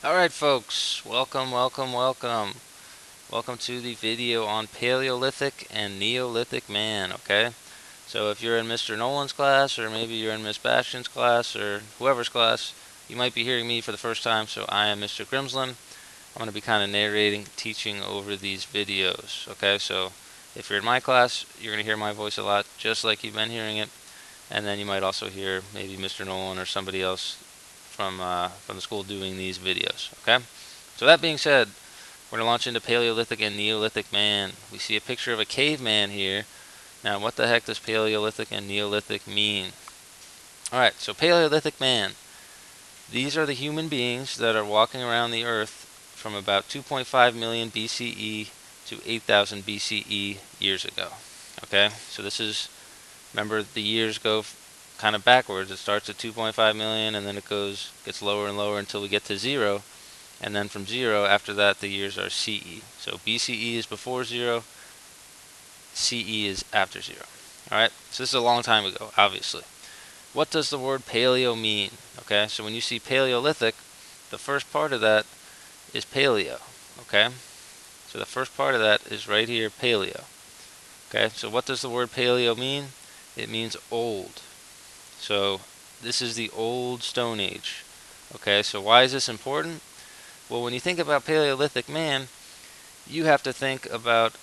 Alright folks, welcome to the video on Paleolithic and Neolithic Man, okay? So if you're in Mr. Nolan's class, or maybe you're in Miss Bastion's class, or whoever's class, you might be hearing me for the first time, so I am Mr. Grimslin. I'm going to be kind of narrating, teaching over these videos, okay? So if you're in my class, you're going to hear my voice a lot, just like you've been hearing it, and then you might also hear maybe Mr. Nolan or somebody else from the school doing these videos, okay? So that being said, we're going to launch into Paleolithic and Neolithic Man. We see a picture of a caveman here. Now, what the heck does Paleolithic and Neolithic mean? Alright, so Paleolithic Man. These are the human beings that are walking around the Earth from about 2.5 million BCE to 8,000 BCE years ago. Okay, so this is, remember the years go kind of backwards. It starts at 2.5 million and then it gets lower and lower until we get to 0. And then from 0, after that, the years are CE. So BCE is before 0, CE is after 0. Alright, so this is a long time ago, obviously. What does the word paleo mean? Okay, so when you see Paleolithic, the first part of that is paleo. Okay, so the first part of that is right here, paleo. Okay, so what does the word paleo mean? It means old. So this is the old Stone Age. Okay, so why is this important? Well, when you think about Paleolithic man, you have to think about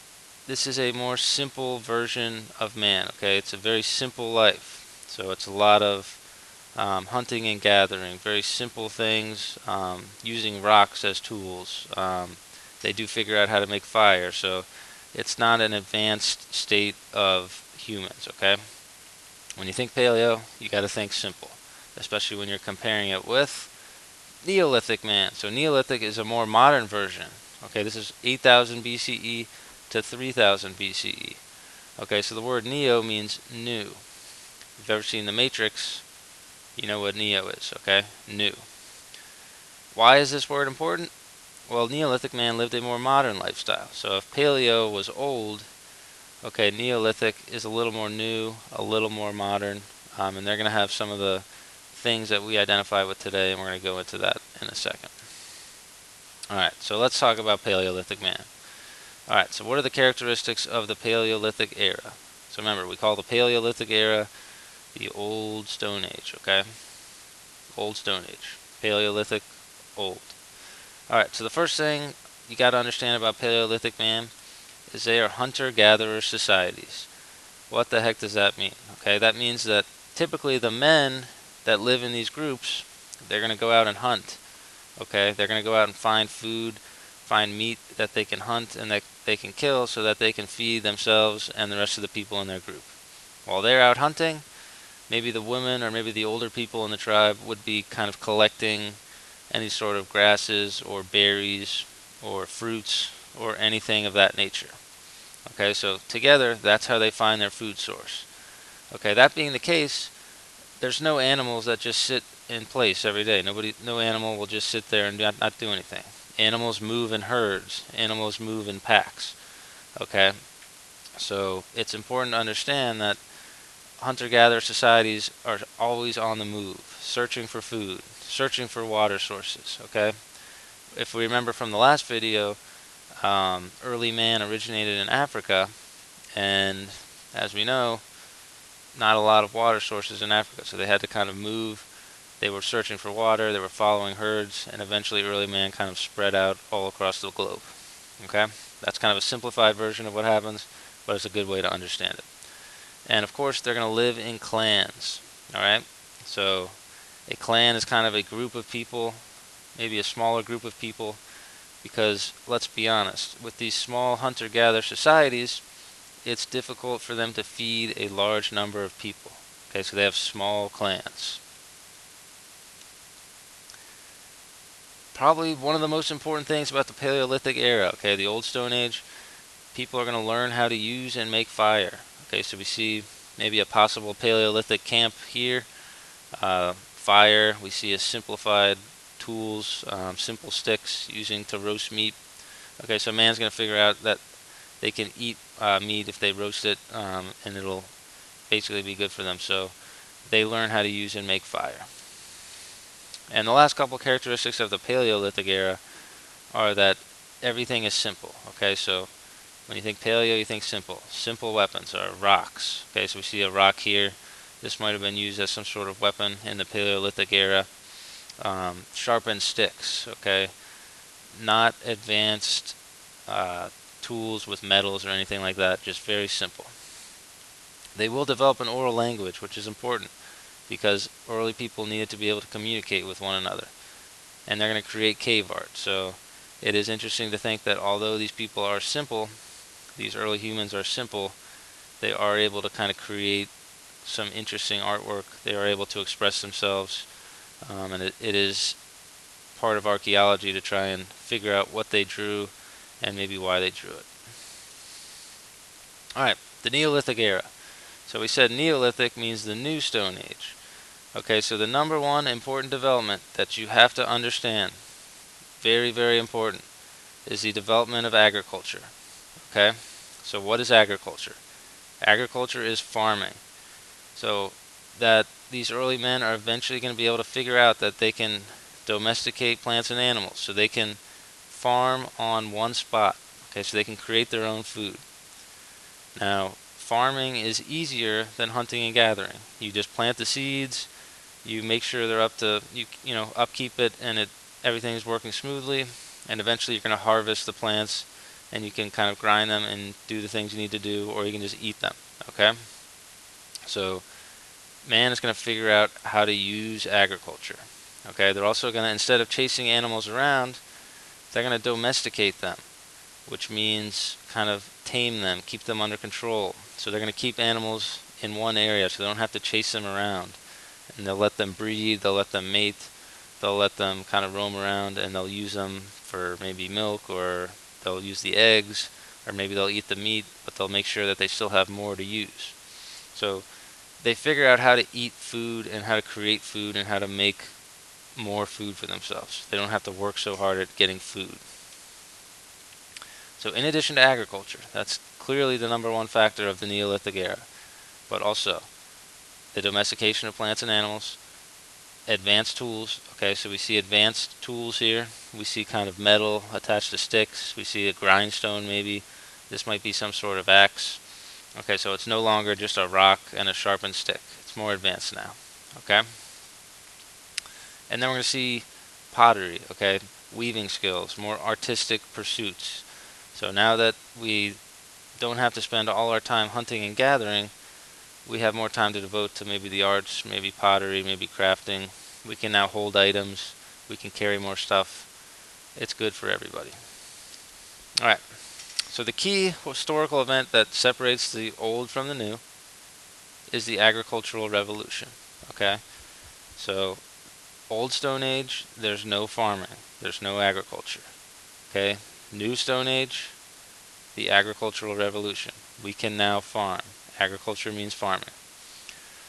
this is a more simple version of man. Okay, it's a very simple life. So it's a lot of hunting and gathering, very simple things, using rocks as tools. They do figure out how to make fire, so it's not an advanced state of humans. Okay, when you think paleo, you got to think simple, especially when you're comparing it with Neolithic man. So Neolithic is a more modern version. Okay, this is 8,000 BCE to 3,000 BCE. Okay, so the word neo means new. If you've ever seen The Matrix, you know what neo is, okay? New. Why is this word important? Well, Neolithic man lived a more modern lifestyle. So if paleo was old, okay, Neolithic is a little more new, a little more modern, and they're going to have some of the things that we identify with today, and we're going to go into that in a second. Alright, so let's talk about Paleolithic man. Alright, so what are the characteristics of the Paleolithic era? So remember, we call the Paleolithic era the Old Stone Age, okay? Old Stone Age. Paleolithic, old. Alright, so the first thing you got to understand about Paleolithic man is they are hunter-gatherer societies. What the heck does that mean? Okay, that means that typically the men that live in these groups, they're going to go out and hunt. Okay, they're going to go out and find food, find meat that they can hunt and that they can kill so that they can feed themselves and the rest of the people in their group. While they're out hunting, maybe the women or maybe the older people in the tribe would be kind of collecting any sort of grasses or berries or fruits or anything of that nature. Okay, so together, that's how they find their food source. Okay, that being the case, there's no animals that just sit in place every day. No animal will just sit there and not do anything. Animals move in herds. Animals move in packs. Okay, so it's important to understand that hunter-gatherer societies are always on the move, searching for food, searching for water sources. Okay, if we remember from the last video, early man originated in Africa, and as we know, not a lot of water sources in Africa, so they had to kind of move. They were searching for water, they were following herds, and eventually early man kind of spread out all across the globe. Okay? That's kind of a simplified version of what happens, but it's a good way to understand it. And of course, they're going to live in clans. Alright? So, a clan is kind of a group of people, maybe a smaller group of people, because let's be honest, with these small hunter-gatherer societies, it's difficult for them to feed a large number of people. Okay, so they have small clans. Probably one of the most important things about the Paleolithic era, okay, the Old Stone Age, people are going to learn how to use and make fire. Okay, so we see maybe a possible Paleolithic camp here. Fire, we see a simplified tools, simple sticks using to roast meat. Okay, so man's going to figure out that they can eat meat if they roast it, and it'll basically be good for them. So they learn how to use and make fire. And the last couple characteristics of the Paleolithic era are that everything is simple. Okay, so when you think paleo, you think simple. Simple weapons are rocks. Okay, so we see a rock here. This might have been used as some sort of weapon in the Paleolithic era. Sharpened sticks. Okay, not advanced tools with metals or anything like that. Just very simple. They will develop an oral language, which is important because early people needed to be able to communicate with one another. And they're going to create cave art. So it is interesting to think that although these people are simple, these early humans are simple, they are able to kind of create some interesting artwork. They are able to express themselves, and it is part of archaeology to try and figure out what they drew and maybe why they drew it. Alright, the Neolithic era. So we said Neolithic means the new Stone Age. Okay, so the number one important development that you have to understand, very, very important, is the development of agriculture. Okay, so what is agriculture? Agriculture is farming. So that these early men are eventually going to be able to figure out that they can domesticate plants and animals. So they can farm on one spot. Okay, so they can create their own food. Now, farming is easier than hunting and gathering. You just plant the seeds, you make sure they're up to, you know, upkeep it, and everything is working smoothly, and eventually you're going to harvest the plants, and you can kind of grind them and do the things you need to do, or you can just eat them. Okay, so man is going to figure out how to use agriculture. Okay, they're also going to, instead of chasing animals around, they're going to domesticate them, which means kind of tame them, keep them under control. So they're going to keep animals in one area so they don't have to chase them around. And they'll let them breed, they'll let them mate, they'll let them kind of roam around, and they'll use them for maybe milk, or they'll use the eggs, or maybe they'll eat the meat, but they'll make sure that they still have more to use. So they figure out how to eat food and how to create food and how to make more food for themselves. They don't have to work so hard at getting food. So in addition to agriculture, that's clearly the number one factor of the Neolithic era, but also the domestication of plants and animals, advanced tools. Okay, so we see advanced tools here. We see kind of metal attached to sticks. We see a grindstone maybe. This might be some sort of axe. Okay, so it's no longer just a rock and a sharpened stick. It's more advanced now. Okay? And then we're going to see pottery, okay? Weaving skills, more artistic pursuits. So now that we don't have to spend all our time hunting and gathering, we have more time to devote to maybe the arts, maybe pottery, maybe crafting. We can now hold items. We can carry more stuff. It's good for everybody. Alright, so the key historical event that separates the old from the new is the agricultural revolution. Okay, so old Stone Age, there's no farming, there's no agriculture. Okay, new Stone Age, the agricultural revolution. We can now farm. Agriculture means farming.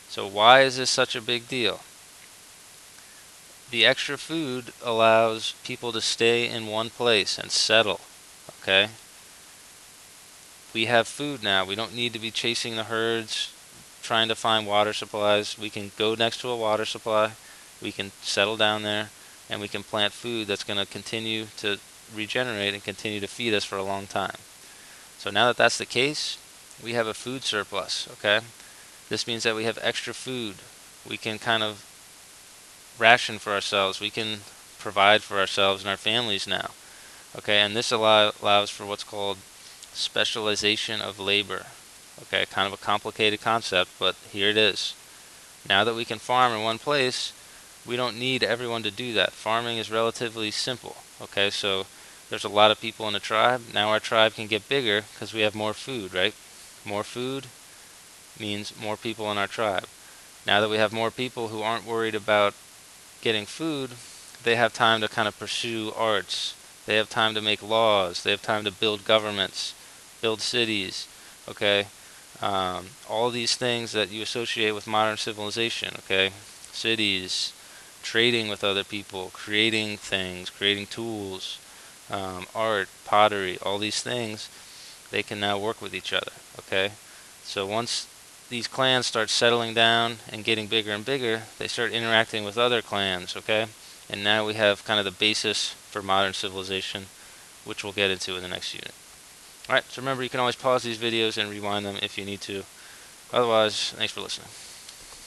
So why is this such a big deal? The extra food allows people to stay in one place and settle. Okay, we have food now. We don't need to be chasing the herds, trying to find water supplies. We can go next to a water supply, we can settle down there, and we can plant food that's going to continue to regenerate and continue to feed us for a long time. So now that that's the case, we have a food surplus. Okay, this means that we have extra food. We can kind of ration for ourselves. We can provide for ourselves and our families now. Okay, and this allows for what's called specialization of labor. Okay, kind of a complicated concept, but here it is. Now that we can farm in one place, we don't need everyone to do that. Farming is relatively simple. Okay, so there's a lot of people in a tribe. Now our tribe can get bigger because we have more food, right? More food means more people in our tribe. Now that we have more people who aren't worried about getting food, they have time to kind of pursue arts. They have time to make laws. They have time to build governments, build cities. Okay, all these things that you associate with modern civilization. Okay, cities, trading with other people, creating things, creating tools, art, pottery, all these things, they can now work with each other. Okay, so once these clans start settling down and getting bigger and bigger, they start interacting with other clans. Okay, And now we have kind of the basis for modern civilization, which we'll get into in the next unit. Alright, so remember, you can always pause these videos and rewind them if you need to. Otherwise, thanks for listening.